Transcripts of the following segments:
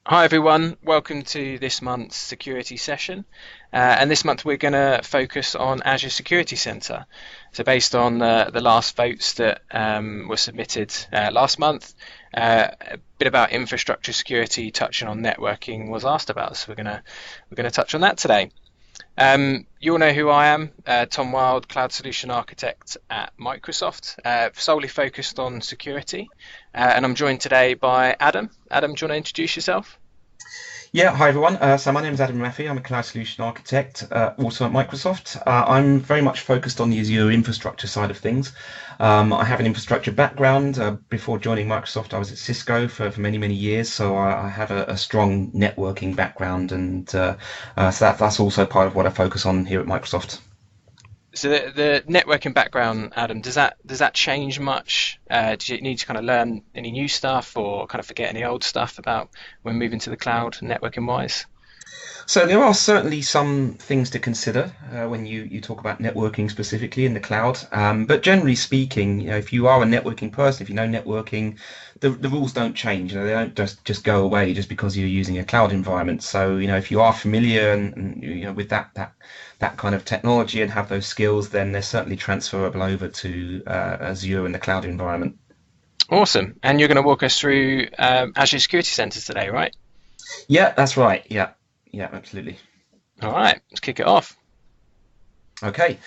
Hi everyone, welcome to this month's security session. And this month we're going to focus on Azure Security Center. So based on the last votes that were submitted last month, a bit about infrastructure security, touching on networking was asked about. So we're gonna touch on that today. You all know who I am, Tom Wild, Cloud Solution Architect at Microsoft, solely focused on security. And I'm joined today by Adam. Adam, do you want to introduce yourself? Yeah, hi everyone. So my name is Adam Raffi. I'm a cloud solution architect, also at Microsoft. I'm very much focused on the Azure infrastructure side of things. I have an infrastructure background. Before joining Microsoft, I was at Cisco for many, many years, so I have a strong networking background, and so that's also part of what I focus on here at Microsoft. So the networking background, Adam, does that change much? Do you need to kind of learn any new stuff or kind of forget any old stuff about when moving to the cloud networking wise? So there are certainly some things to consider when you talk about networking specifically in the cloud. But generally speaking, if you are a networking person, if you know networking, the rules don't change. They don't just go away just because you're using a cloud environment. So if you are familiar and with that kind of technology and have those skills, then they're certainly transferable over to Azure in the cloud environment. Awesome. And you're going to walk us through Azure Security Centers today, right? Yeah, that's right. Yeah, yeah, absolutely. All right, let's kick it off. Okay.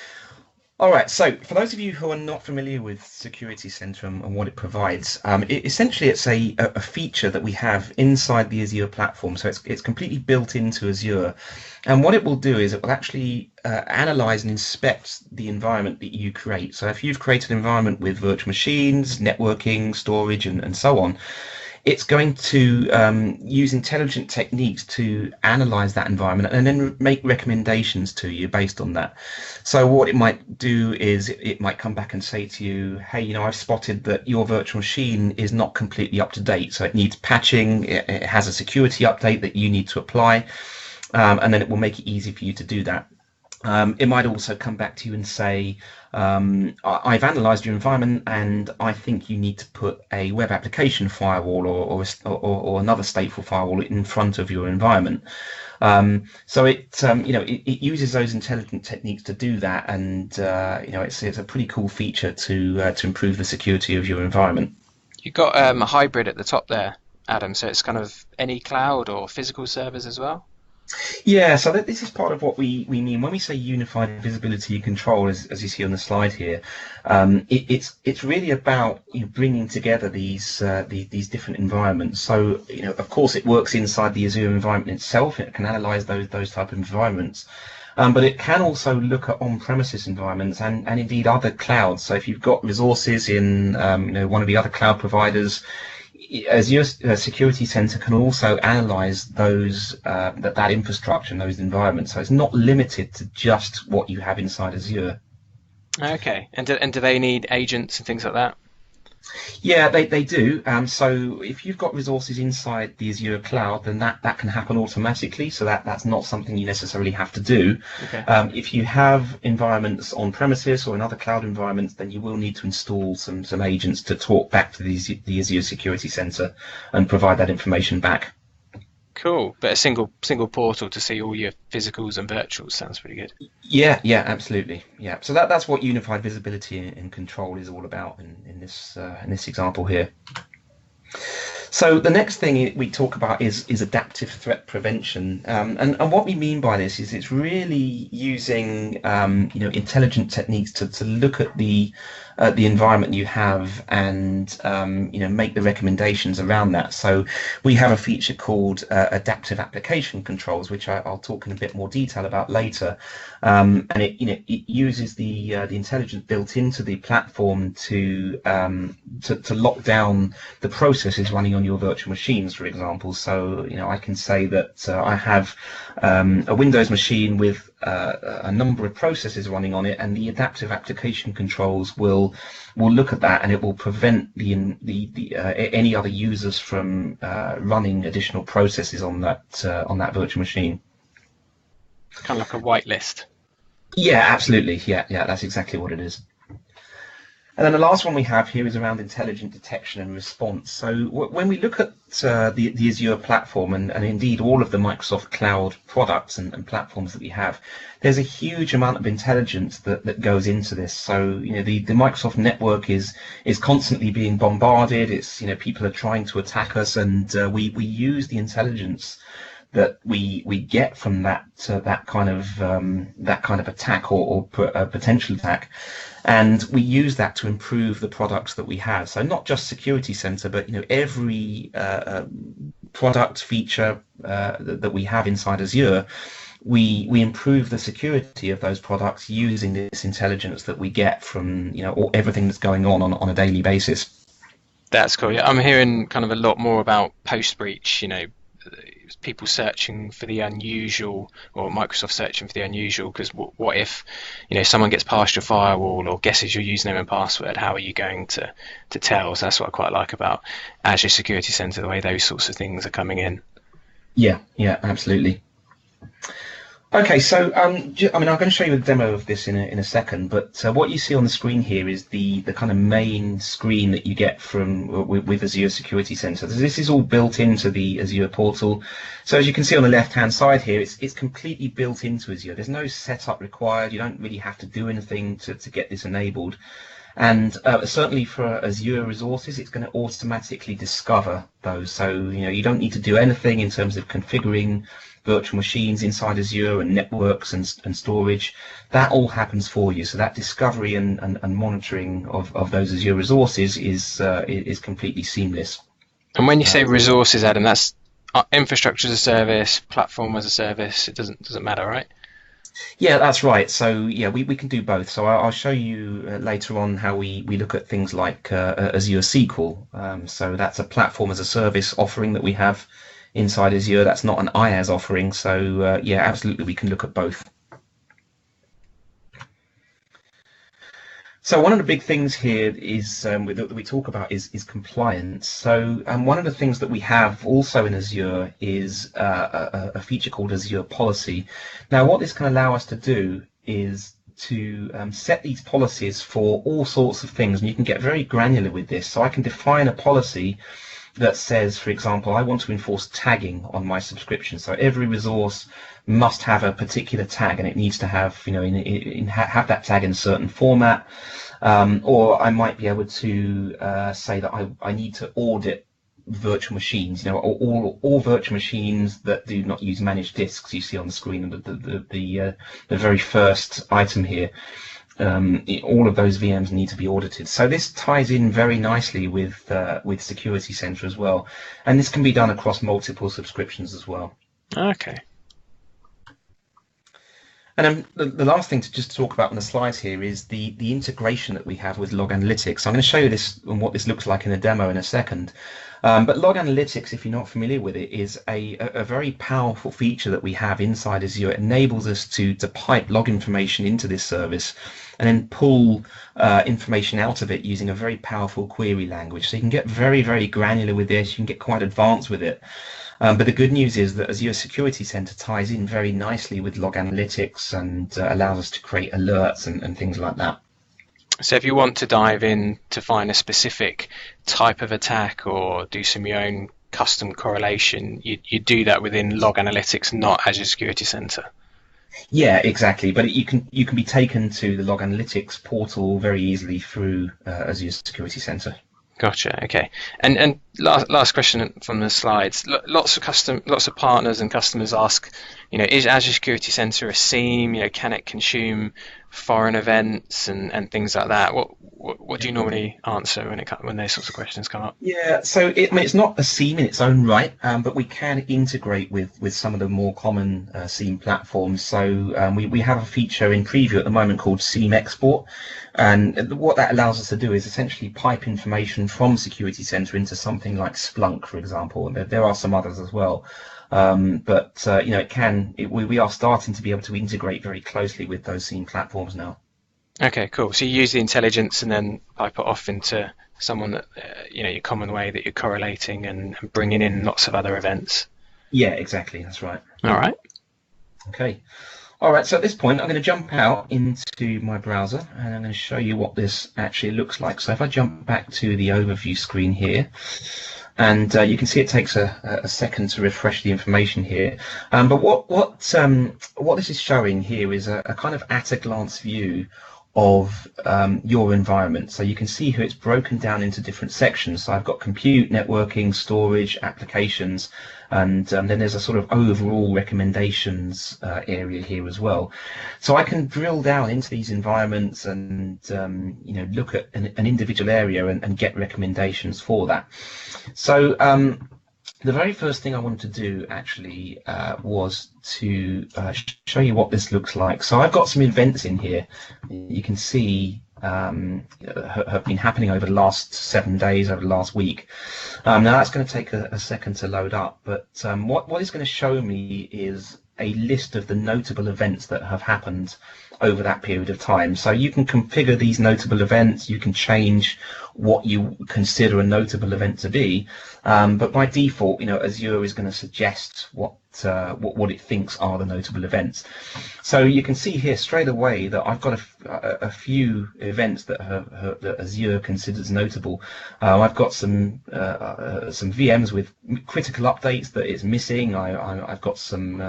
All right, so for those of you who are not familiar with Security Center and what it provides, essentially it's a feature that we have inside the Azure platform. So it's completely built into Azure. And what it will do is it will actually analyze and inspect the environment that you create. So if you've created an environment with virtual machines, networking, storage, and so on, it's going to use intelligent techniques to analyze that environment and then make recommendations to you based on that. So what it might do is it might come back and say to you, hey, I've spotted that your virtual machine is not completely up to date, so it needs patching, it has a security update that you need to apply, and then it will make it easy for you to do that. It might also come back to you and say, I've analyzed your environment and I think you need to put a web application firewall or another stateful firewall in front of your environment. So it uses those intelligent techniques to do that, and it's a pretty cool feature to improve the security of your environment. You've got a hybrid at the top there, Adam, so it's kind of any cloud or physical servers as well. Yeah, so this is part of what we mean when we say unified visibility and control, as you see on the slide here. It's really about bringing together these different environments. So of course it works inside the Azure environment itself. It can analyze those type of environments. But it can also look at on-premises environments and indeed other clouds. So if you've got resources in one of the other cloud providers, Azure Security Center can also analyze that infrastructure and those environments. So it's not limited to just what you have inside Azure. Okay, and do they need agents and things like that? Yeah, they do. So if you've got resources inside the Azure cloud, then that can happen automatically. So that's not something you necessarily have to do. Okay. If you have environments on premises or in other cloud environments, then you will need to install some agents to talk back to the Azure Security Center and provide that information back. Cool, but a single portal to see all your physicals and virtuals sounds pretty good. Yeah, yeah, absolutely. Yeah. So that's what unified visibility and control is all about in this example here. So the next thing we talk about is adaptive threat prevention, and what we mean by this is it's really using intelligent techniques to look at the environment you have and make the recommendations around that. So we have a feature called adaptive application controls, which I'll talk in a bit more detail about later, and it uses the intelligence built into the platform to lock down the processes running on your virtual machines, for example. So I can say that I have a Windows machine with a number of processes running on it, and the adaptive application controls will look at that, and it will prevent any other users from running additional processes on that virtual machine. Kind of like a whitelist. Yeah, absolutely. Yeah, yeah, that's exactly what it is. And then the last one we have here is around intelligent detection and response. So when we look at the Azure platform and indeed all of the Microsoft Cloud products and platforms that we have, there's a huge amount of intelligence that goes into this. So, the Microsoft network is constantly being bombarded. It's, people are trying to attack us, and we use the intelligence that we get from that kind of attack or potential attack, and we use that to improve the products that we have. So not just Security Center, but every product feature that we have inside Azure, we improve the security of those products using this intelligence that we get from everything that's going on a daily basis. That's cool. Yeah, I'm hearing kind of a lot more about post-breach, people searching for the unusual, or Microsoft searching for the unusual, because what if someone gets past your firewall or guesses your username and password? How are you going to tell? So that's what I quite like about Azure Security Center, the way those sorts of things are coming in. Yeah, absolutely. Okay, so I'm going to show you a demo of this in a second, but what you see on the screen here is the kind of main screen that you get from with Azure Security Center. So this is all built into the Azure portal. So as you can see on the left-hand side here, it's completely built into Azure. There's no setup required. You don't really have to do anything to get this enabled. And certainly for Azure resources, it's going to automatically discover those. So you don't need to do anything in terms of configuring virtual machines inside Azure and networks and storage. That all happens for you. So that discovery and monitoring of those Azure resources is completely seamless. And when you say resources, Adam, that's infrastructure as a service, platform as a service. It doesn't matter, right? Yeah, that's right. So yeah, we can do both. So I'll show you later on how we look at things like Azure SQL. So that's a platform as a service offering that we have inside Azure. That's not an IaaS offering. So yeah, absolutely, we can look at both. So one of the big things here is that we talk about is compliance. So one of the things that we have also in Azure is a feature called Azure Policy. Now, what this can allow us to do is to set these policies for all sorts of things, and you can get very granular with this. So I can define a policy that says, for example, I want to enforce tagging on my subscription. So every resource must have a particular tag, and it needs to have, have that tag in a certain format. Or I might be able to say that I need to audit virtual machines, all virtual machines that do not use managed disks. You see on the screen the very first item here. All of those VMs need to be audited. So this ties in very nicely with Security Center as well, and this can be done across multiple subscriptions as well. Okay. And the last thing to just talk about on the slides here is the integration that we have with Log Analytics. So I'm going to show you this and what this looks like in a demo in a second. But Log Analytics, if you're not familiar with it, is a very powerful feature that we have inside Azure. It enables us to pipe log information into this service and then pull information out of it using a very powerful query language. So you can get very, very granular with this. You can get quite advanced with it. But the good news is that Azure Security Center ties in very nicely with Log Analytics and allows us to create alerts and things like that. So if you want to dive in to find a specific type of attack or do some of your own custom correlation, you do that within Log Analytics, not Azure Security Center. Yeah, exactly. But you can be taken to the Log Analytics portal very easily through Azure Security Center. Gotcha. Okay. And last question from the slides. Lots of partners and customers ask, is Azure Security Center a SIEM? Can it consume foreign events and things like that? What do you normally answer when those sorts of questions come up? Yeah, so it's not a SIEM in its own right, but we can integrate with some of the more common SIEM platforms. So we have a feature in preview at the moment called SIEM Export, and what that allows us to do is essentially pipe information from Security Center into something like Splunk, for example. And there are some others as well. But we are starting to be able to integrate very closely with those SIEM platforms now. Okay, cool. So you use the intelligence and then pipe it off into someone that your common way that you're correlating and bringing in lots of other events. Yeah, exactly. That's right. All right. Okay. All right, so at this point, I'm going to jump out into my browser and I'm going to show you what this actually looks like. So if I jump back to the overview screen here, and you can see it takes a second to refresh the information here. But what this is showing here is a kind of at a glance view of your environment. So you can see how it's broken down into different sections. So I've got compute, networking, storage, applications, and then there's a sort of overall recommendations area here as well. So I can drill down into these environments and look at an individual area and get recommendations for that. So the very first thing I wanted to do actually was to show you what this looks like. So I've got some events in here. You can see have been happening over the last 7 days, over the last week. Now that's going to take a second to load up, but what it's going to show me is a list of the notable events that have happened over that period of time. So you can configure these notable events, you can change what you consider a notable event to be, but by default, Azure is going to suggest what it thinks are the notable events. So you can see here straight away that I've got a few events that that Azure considers notable. I've got some VMs with critical updates that it's missing. I've got some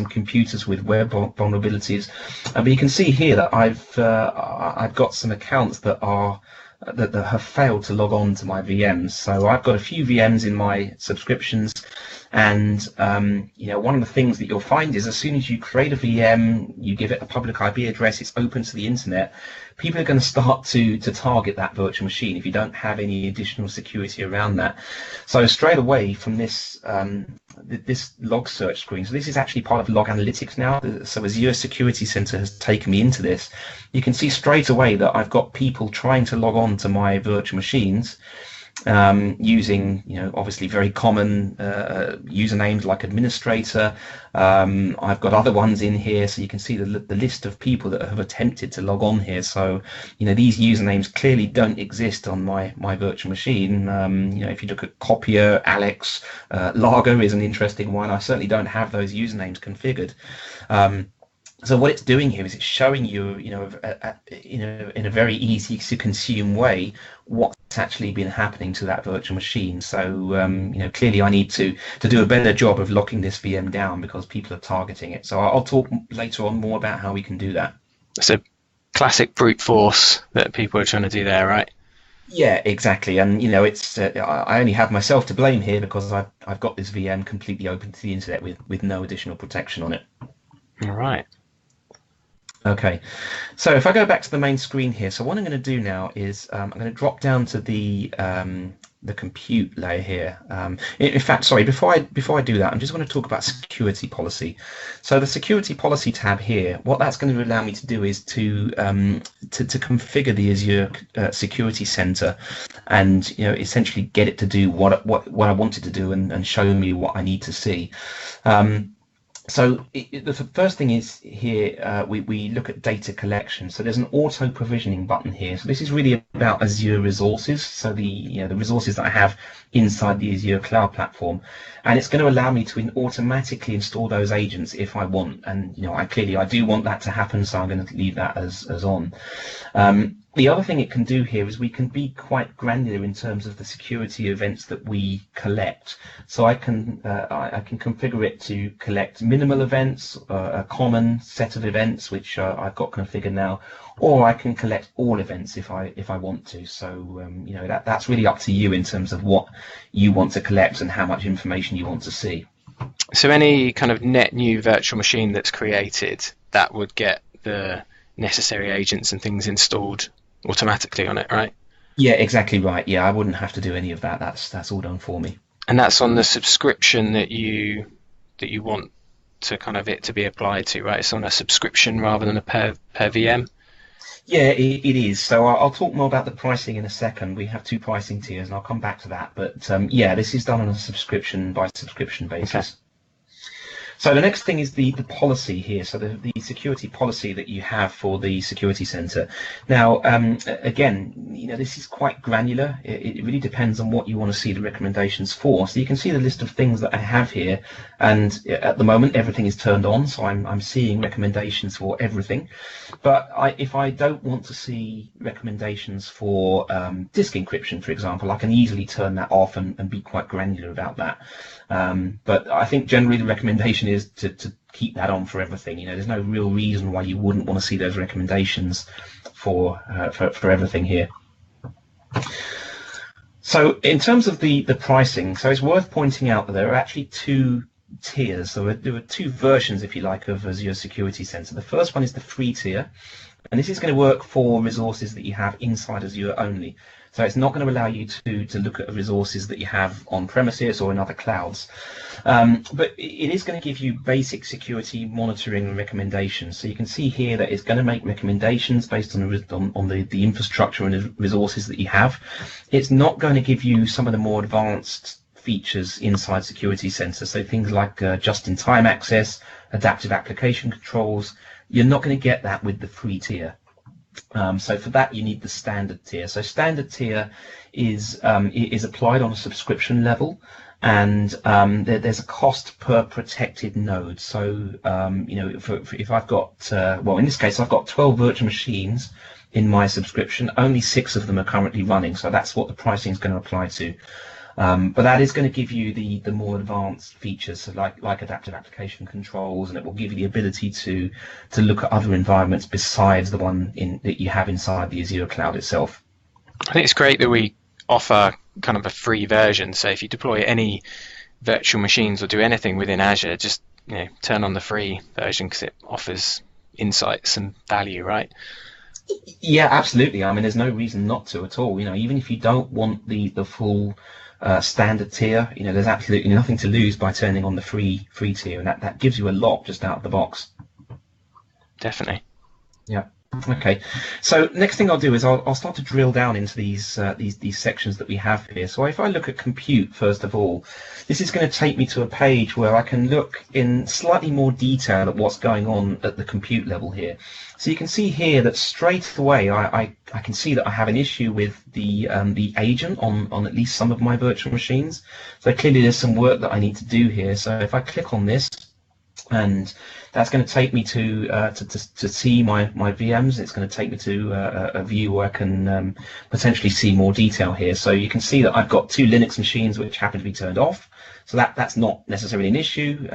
computers with web vulnerabilities, but you can see here that I've got some accounts that have failed to log on to my VMs. So I've got a few VMs in my subscriptions, and one of the things that you'll find is as soon as you create a VM, you give it a public IP address, it's open to the internet, people are going to start to target that virtual machine if you don't have any additional security around that. So straight away from this this log search screen, so this is actually part of log analytics now, so Azure Security Center has taken me into this. You can see straight away that I've got people trying to log on to my virtual machines using obviously very common usernames like administrator. I've got other ones in here, so you can see the list of people that have attempted to log on here. So these usernames clearly don't exist on my virtual machine. If you look at Copier, Alex, Lager is an interesting one. I certainly don't have those usernames configured. So what it's doing here is it's showing you, in a very easy to consume way, what's actually been happening to that virtual machine. So, clearly I need to do a better job of locking this VM down because people are targeting it. So I'll talk later on more about how we can do that. It's a classic brute force that people are trying to do there, right? Yeah, exactly. And it's I only have myself to blame here because I've got this VM completely open to the internet with no additional protection on it. All right. Okay, so if I go back to the main screen here, so what I'm going to do now is I'm going to drop down to the compute layer here. In fact, sorry, before I do that, I'm just going to talk about security policy. So the security policy tab here, what that's going to allow me to do is to configure the Azure Security Center, and essentially get it to do what I want it to do and show me what I need to see. So the first thing is here, we look at data collection. So there's an auto provisioning button here. So this is really about Azure resources. So the resources that I have inside the Azure cloud platform, and it's going to allow me to automatically install those agents if I want. And I do want that to happen, so I'm going to leave that as on. The other thing it can do here is we can be quite granular in terms of the security events that we collect. So I can configure it to collect minimal events, a common set of events which I've got configured now, or I can collect all events if I want to. So that's really up to you in terms of what you want to collect and how much information you want to see. So any kind of net new virtual machine that's created, that would get the necessary agents and things installed automatically on it, right? Yeah, exactly right. Yeah, I wouldn't have to do any of that. That's all done for me. And that's on the subscription that you want to kind of it to be applied to, right? It's on a subscription rather than a per VM. Yeah, it is. So I'll talk more about the pricing in a second. We have 2 pricing tiers, and I'll come back to that. But yeah, this is done on a subscription by subscription basis. Okay. So the next thing is the policy here. So the security policy that you have for the security center. Now, again, this is quite granular. It really depends on what you want to see the recommendations for. So you can see the list of things that I have here, and at the moment everything is turned on. So I'm seeing recommendations for everything. But if I don't want to see recommendations for disk encryption, for example, I can easily turn that off and be quite granular about that. But I think generally the recommendation is to keep that on for everything. There's no real reason why you wouldn't want to see those recommendations for everything here. So in terms of the pricing, so it's worth pointing out that there are actually two tiers. So there are two versions, if you like, of Azure Security Center. The first one is the free tier, and this is going to work for resources that you have inside Azure only. So it's not going to allow you to look at resources that you have on premises or in other clouds. But it is going to give you basic security monitoring and recommendations. So you can see here that it's going to make recommendations based on the infrastructure and the resources that you have. It's not going to give you some of the more advanced features inside Security Center. So things like just-in-time access, adaptive application controls. You're not going to get that with the free tier. So for that you need the standard tier. So standard tier is applied on a subscription level, and there's a cost per protected node. So if I've got well, in this case I've got 12 virtual machines in my subscription. Only 6 of them are currently running, so that's what the pricing is going to apply to. But that is going to give you the more advanced features, so like adaptive application controls, and it will give you the ability to look at other environments besides the one that you have inside the Azure cloud itself. I think it's great that we offer kind of a free version. So if you deploy any virtual machines or do anything within Azure, just turn on the free version because it offers insights and value, right? Yeah, absolutely. I mean, there's no reason not to at all. Even if you don't want the full standard tier, there's absolutely nothing to lose by turning on the free tier, and that gives you a lot just out of the box. Definitely. Yeah. Okay. So next thing I'll do is I'll start to drill down into these sections that we have here. So if I look at compute first of all, this is going to take me to a page where I can look in slightly more detail at what's going on at the compute level here. So you can see here that straight away I can see that I have an issue with the agent on at least some of my virtual machines. So clearly there's some work that I need to do here. So if I click on this, and that's going to take me to see my VMs. It's going to take me to a view where I can potentially see more detail here. So you can see that I've got 2 Linux machines which happen to be turned off. So that's not necessarily an issue,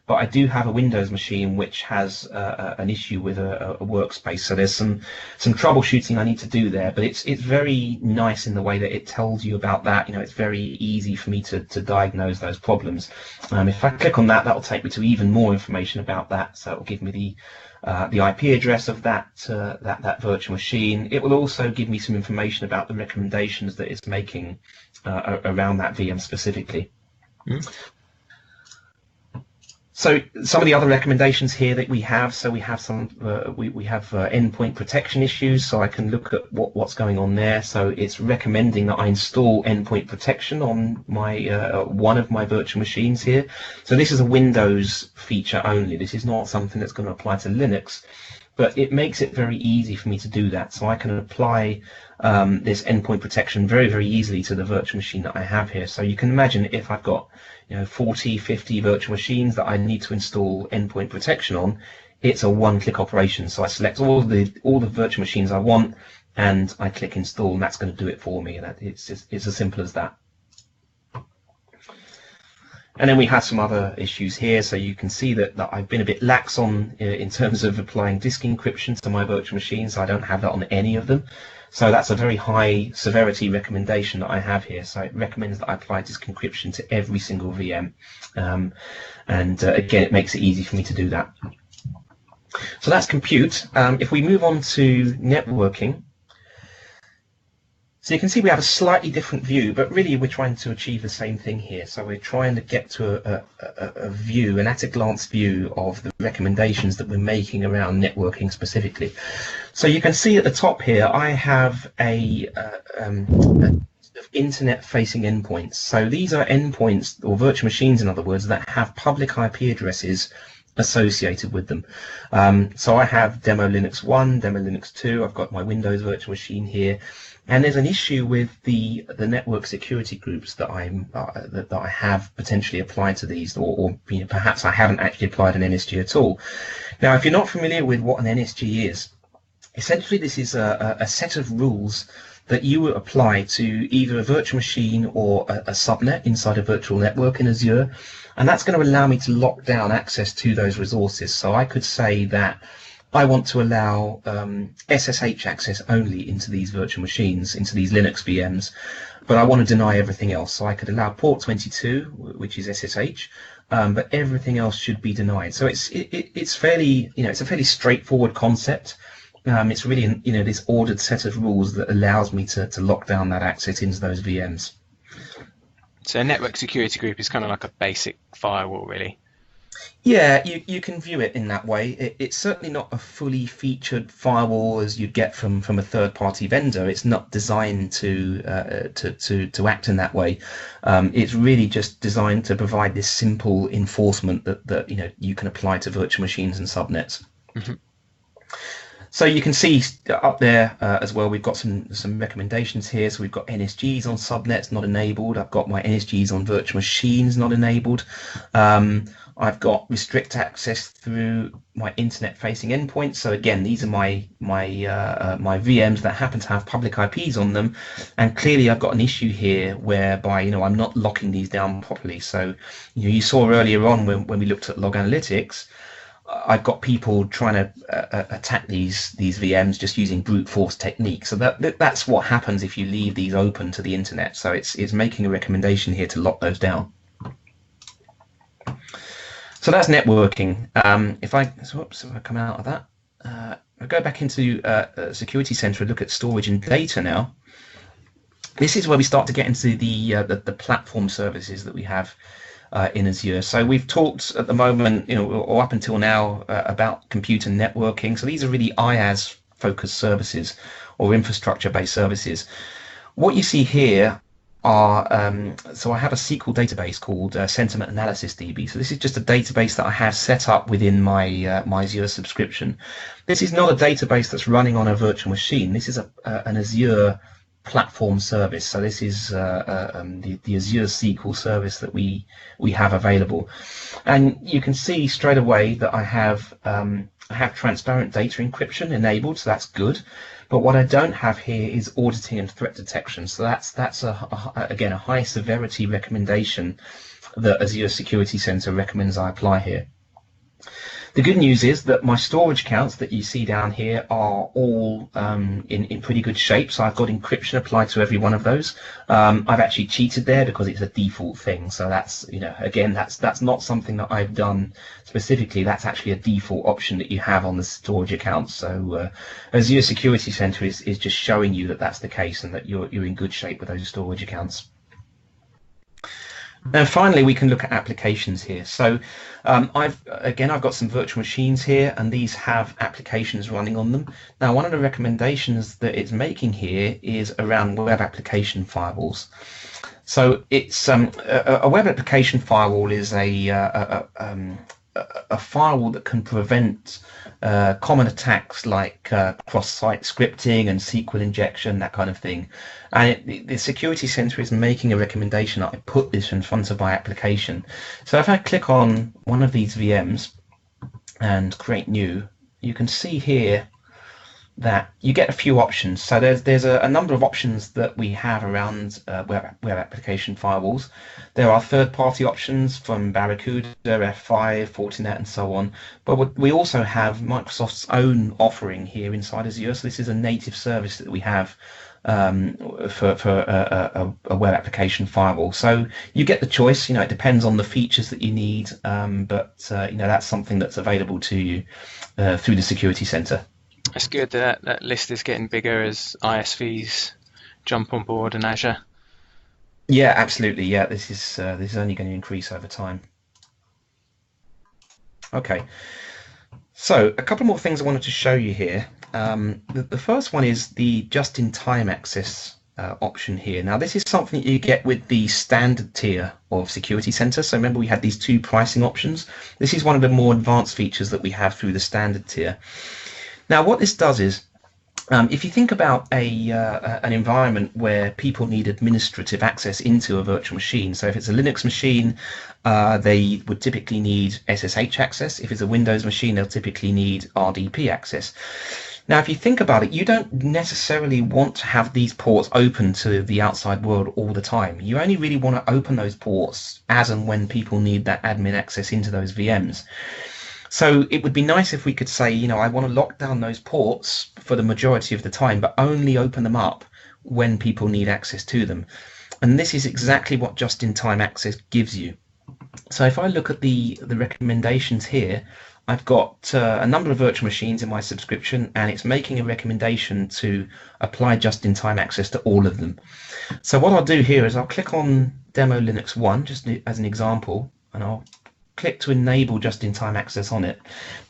but I do have a Windows machine which has an issue with a workspace. So there's some troubleshooting I need to do there, but it's very nice in the way that it tells you about that. It's very easy for me to diagnose those problems. If I click on that, will take me to even more information about that. So it will give me the IP address of that virtual machine. It will also give me some information about the recommendations that it's making around that VM specifically. So some of the other recommendations here that we have, so we have some we have endpoint protection issues, so I can look at what's going on there. So it's recommending that I install endpoint protection on my one of my virtual machines here. So this is a Windows feature only. This is not something that's going to apply to Linux, but it makes it very easy for me to do that. So I can apply this endpoint protection very, very easily to the virtual machine that I have here. So you can imagine if I've got 40, 50 virtual machines that I need to install endpoint protection on, it's a one-click operation. So I select all the virtual machines I want, and I click install, and that's going to do it for me. And it's as simple as that. And then we have some other issues here. So you can see that I've been a bit lax in terms of applying disk encryption to my virtual machines. I don't have that on any of them. So that's a very high severity recommendation that I have here. So it recommends that I apply disk encryption to every single VM. Again, it makes it easy for me to do that. So that's compute. If we move on to networking, so you can see we have a slightly different view, but really we're trying to achieve the same thing here. So we're trying to get to a view, an at-a-glance view of the recommendations that we're making around networking specifically. So you can see at the top here, I have a of internet-facing endpoints. So these are endpoints, or virtual machines, in other words, that have public IP addresses associated with them. So I have demo Linux 1, demo Linux 2, I've got my Windows virtual machine here, and there's an issue with the network security groups that that I have potentially applied to these, or perhaps I haven't actually applied an NSG at all. Now, if you're not familiar with what an NSG is, essentially this is a set of rules that you will apply to either a virtual machine or a subnet inside a virtual network in Azure, and that's going to allow me to lock down access to those resources. So I could say that I want to allow SSH access only into these virtual machines, into these Linux VMs, but I want to deny everything else. So I could allow port 22, which is SSH, but everything else should be denied. So it's fairly, it's a fairly straightforward concept. It's really, this ordered set of rules that allows me to lock down that access into those VMs. So a network security group is kind of like a basic firewall, really. Yeah, you can view it in that way. It's certainly not a fully featured firewall as you'd get from a third-party vendor. It's not designed to act in that way. It's really just designed to provide this simple enforcement that you can apply to virtual machines and subnets. Mm-hmm. So you can see up there as well, we've got some recommendations here. So we've got NSGs on subnets not enabled. I've got my NSGs on virtual machines not enabled. I've got restrict access through my internet-facing endpoints. So again, these are my VMs that happen to have public IPs on them, and clearly I've got an issue here whereby I'm not locking these down properly. So you saw earlier on when we looked at log analytics, I've got people trying to attack these VMs just using brute force techniques. So that's what happens if you leave these open to the internet. So it's making a recommendation here to lock those down. So that's networking. If I come out of that, I go back into Security Center and look at storage and data now. This is where we start to get into the platform services that we have in Azure. So we've talked at the moment, or up until now, about computer networking. So these are really IaaS focused services or infrastructure based services. What you see here are, so I have a SQL database called Sentiment Analysis DB. So this is just a database that I have set up within my my Azure subscription. This is not a database that's running on a virtual machine. This is an Azure platform service. So this is the Azure SQL service that we have available, and you can see straight away that I have transparent data encryption enabled, so that's good. But what I don't have here is auditing and threat detection. So that's again a high severity recommendation that Azure Security Center recommends I apply here. The good news is that my storage counts that you see down here are all in pretty good shape. So I've got encryption applied to every one of those. I've actually cheated there because it's a default thing. So that's, again, that's not something that I've done specifically. That's actually a default option that you have on the storage accounts. So Azure Security Center is just showing you that that's the case and that you're in good shape with those storage accounts. And finally, we can look at applications here. So I've got some virtual machines here, and these have applications running on them. Now, one of the recommendations that it's making here is around web application firewalls. So it's a web application firewall is a firewall that can prevent common attacks like cross-site scripting and SQL injection, that kind of thing. And the Security Center is making a recommendation that I put this in front of my application. So if I click on one of these VMs and create new, you can see here that you get a few options. So there's a number of options that we have around web application firewalls. There are third-party options from Barracuda, F5, Fortinet, and so on. But we also have Microsoft's own offering here inside Azure. So this is a native service that we have for a web application firewall. So you get the choice. It depends on the features that you need, but that's something that's available to you through the Security Center. It's good that list is getting bigger as ISVs jump on board in Azure. Yeah, absolutely. Yeah, this is only going to increase over time. Okay, so a couple more things I wanted to show you here. The first one is the just-in-time access option here. Now, this is something that you get with the standard tier of Security Center. So remember, we had these two pricing options. This is one of the more advanced features that we have through the standard tier. Now, what this does is, if you think about an environment where people need administrative access into a virtual machine, so if it's a Linux machine, they would typically need SSH access. If it's a Windows machine, they'll typically need RDP access. Now, if you think about it, you don't necessarily want to have these ports open to the outside world all the time. You only really want to open those ports as and when people need that admin access into those VMs. So it would be nice if we could say, I want to lock down those ports for the majority of the time, but only open them up when people need access to them. And this is exactly what just-in-time access gives you. So if I look at the recommendations here, I've got a number of virtual machines in my subscription, and it's making a recommendation to apply just-in-time access to all of them. So what I'll do here is I'll click on Demo Linux 1, just as an example, and I'll click to enable just-in-time access on it.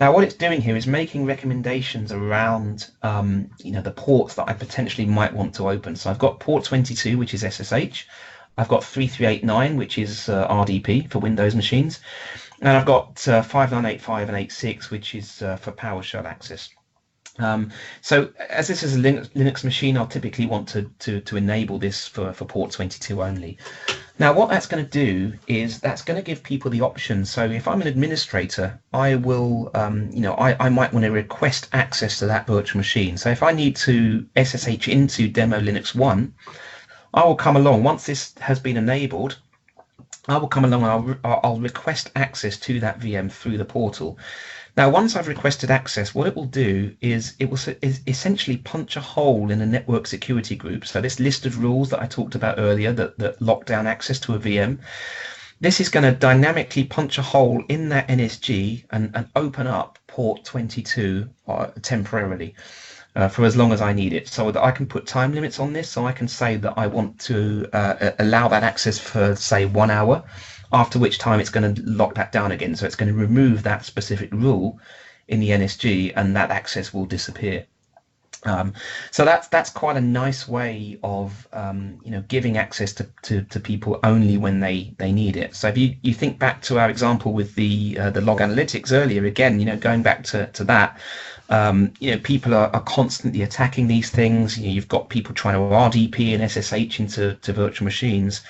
Now, what it's doing here is making recommendations around, the ports that I potentially might want to open. So I've got port 22, which is SSH. I've got 3389, which is RDP for Windows machines. And I've got 5985 and 86, which is for PowerShell access. So as this is a Linux machine, I'll typically want to enable this for port 22 only. Now, what that's going to do is that's going to give people the option. So if I'm an administrator, I will, I might want to request access to that virtual machine. So if I need to SSH into Demo Linux 1, I will come along. Once this has been enabled, I will come along and I'll request access to that VM through the portal. Now, once I've requested access, what it will do is it will essentially punch a hole in a network security group. So this list of rules that I talked about earlier that lock down access to a VM, this is going to dynamically punch a hole in that NSG and open up port 22 temporarily for as long as I need it, so that I can put time limits on this. So I can say that I want to allow that access for, say, 1 hour, after which time it's going to lock that down again. So it's going to remove that specific rule in the NSG, and that access will disappear. So that's quite a nice way of giving access to people only when they need it. So if you think back to our example with the log analytics earlier, again, going back to that, people are constantly attacking these things. You've got people trying to RDP and SSH into virtual machines.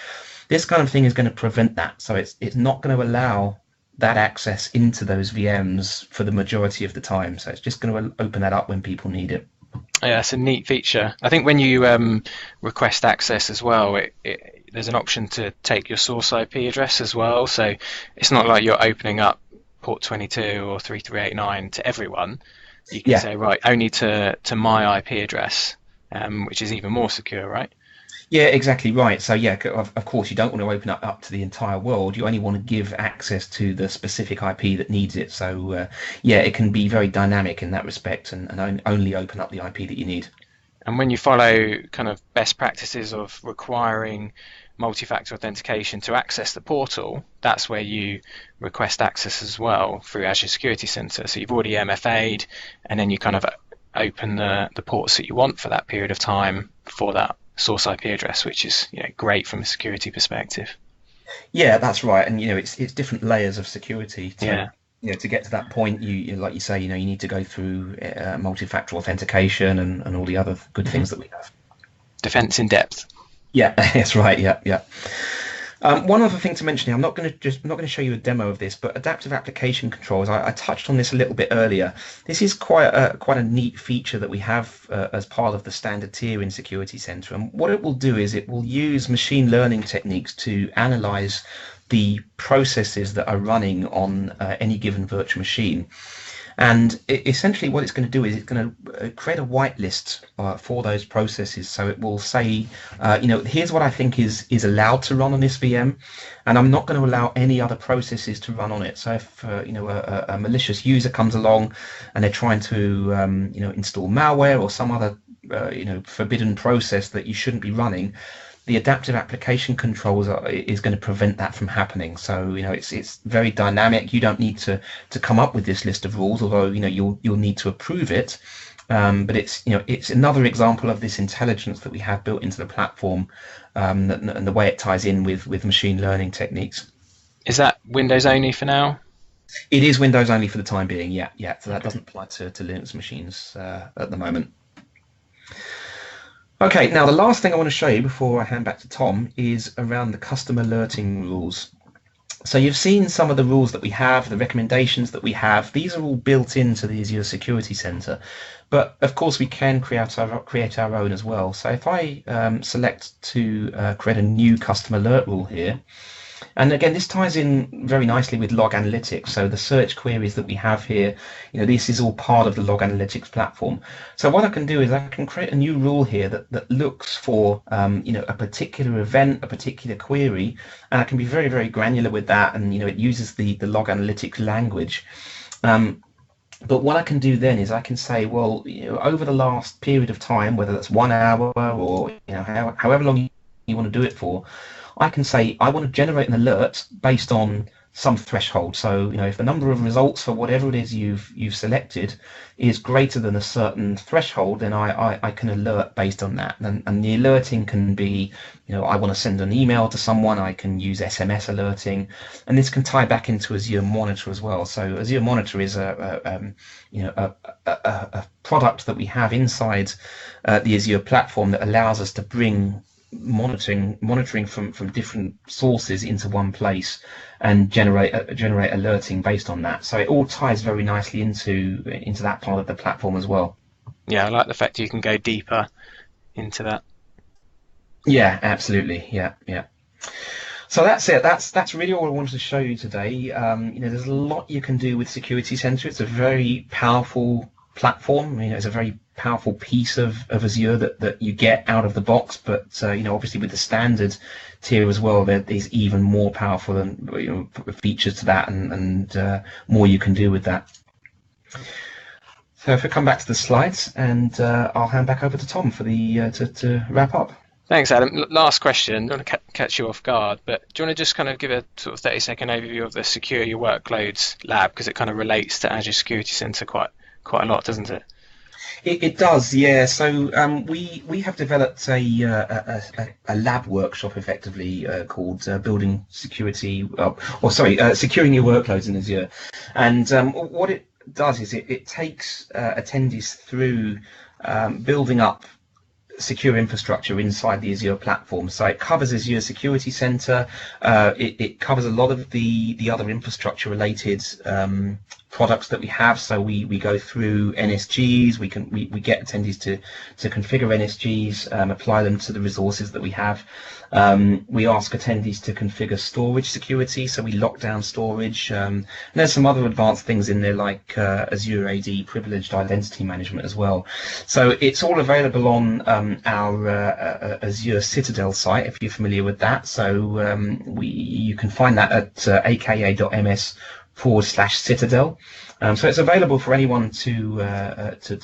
This kind of thing is going to prevent that. So it's not going to allow that access into those VMs for the majority of the time. So it's just going to open that up when people need it. Yeah, it's a neat feature. I think when you request access as well, there's an option to take your source IP address as well. So it's not like you're opening up port 22 or 3389 to everyone. You can say, right, only to my IP address, which is even more secure, right? Yeah, exactly right. So yeah, of course, you don't want to open up to the entire world. You only want to give access to the specific IP that needs it. So yeah, it can be very dynamic in that respect, and only open up the IP that you need. And when you follow kind of best practices of requiring multi-factor authentication to access the portal, that's where you request access as well through Azure Security Center. So you've already MFA'd, and then you kind of open the ports that you want for that period of time for that source IP address, which is great from a security perspective. Yeah, that's right. And it's different layers of security to get to that point. You like you say, you need to go through multi-factor authentication and all the other good things that we have. Defense in depth. Yeah, that's right. Yeah. One other thing to mention here, I'm not going to show you a demo of this, but adaptive application controls. I touched on this a little bit earlier. This is quite a neat feature that we have as part of the standard tier in Security Center. And what it will do is it will use machine learning techniques to analyze the processes that are running on any given virtual machine. And essentially what it's going to do is it's going to create a whitelist for those processes. So it will say, here's what I think is allowed to run on this VM, and I'm not going to allow any other processes to run on it. So if a malicious user comes along and they're trying to install malware or some other forbidden process that you shouldn't be running, the adaptive application controls is going to prevent that from happening. So it's very dynamic. You don't need to come up with this list of rules, although you'll need to approve it. But it's another example of this intelligence that we have built into the platform, and the way it ties in with machine learning techniques. Is that Windows only for now? It is Windows only for the time being, yeah, yeah. So that Okay. doesn't apply to Linux machines at the moment. Okay, now the last thing I want to show you before I hand back to Tom is around the custom alerting rules. So you've seen some of the rules that we have, the recommendations that we have. These are all built into the Azure Security Center, but of course we can create our own as well. So if I select to create a new custom alert rule here, and again, this ties in very nicely with log analytics. So the search queries that we have here, this is all part of the log analytics platform. So what I can do is I can create a new rule here that looks for, a particular event, a particular query, and I can be very, very granular with that. And, it uses the log analytics language. But what I can do then is I can say, well, over the last period of time, whether that's 1 hour or, however long you want to do it for, I can say I want to generate an alert based on some threshold. So, if the number of results for whatever it is you've selected is greater than a certain threshold, then I can alert based on that. And the alerting can be, I want to send an email to someone, I can use SMS alerting, and this can tie back into Azure Monitor as well. So Azure Monitor is a product that we have inside the Azure platform that allows us to bring monitoring from different sources into one place and generate alerting based on that. So it all ties very nicely into that part of the platform as well. Yeah, I like the fact you can go deeper into that. Yeah, absolutely. Yeah, yeah. So that's it. That's really all I wanted to show you today. There's a lot you can do with Security Center. It's a very powerful platform. It's a very powerful piece of Azure that you get out of the box. But obviously with the standard tier as well, there's even more powerful and features to that, and more you can do with that. So if we come back to the slides, and I'll hand back over to Tom for the to wrap up. Thanks, Adam. Last question. I don't want to catch you off guard, but do you want to just kind of give a sort of 30-second overview of the Secure Your Workloads lab, because it kind of relates to Azure Security Center quite a lot, doesn't it? It does, yeah. So we have developed a lab workshop effectively called Building Security, Securing Your Workloads in Azure, and what it does is it takes attendees through building up secure infrastructure inside the Azure platform. So it covers Azure Security Center. It covers a lot of the other infrastructure related products that we have. So we go through NSGs. We get attendees to configure NSGs, apply them to the resources that we have. We ask attendees to configure storage security, so we lock down storage. And there's some other advanced things in there like Azure AD, privileged identity management as well. So it's all available on our Azure Citadel site, if you're familiar with that. So you can find that at aka.ms/citadel. So it's available for anyone to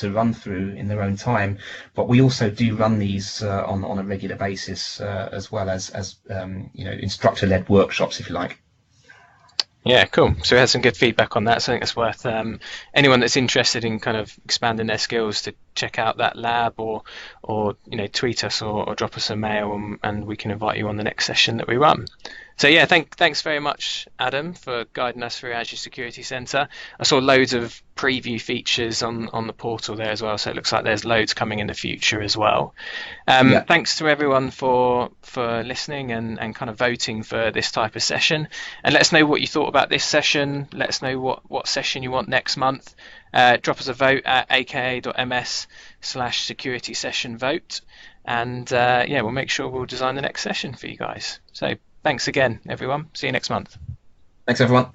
run through in their own time, but we also do run these on a regular basis, as well as instructor-led workshops, if you like. Yeah, cool. So we had some good feedback on that. So I think it's worth anyone that's interested in kind of expanding their skills to check out that lab, or tweet us or drop us a mail, and we can invite you on the next session that we run. So yeah, thanks very much, Adam, for guiding us through Azure Security Center. I saw loads of preview features on the portal there as well, so it looks like there's loads coming in the future as well. Yeah. Thanks to everyone for listening and kind of voting for this type of session. And let us know what you thought about this session. Let us know what session you want next month. Drop us a vote at aka.ms/security session vote, and we'll make sure we'll design the next session for you guys. So thanks again, everyone. See you next month. Thanks, everyone.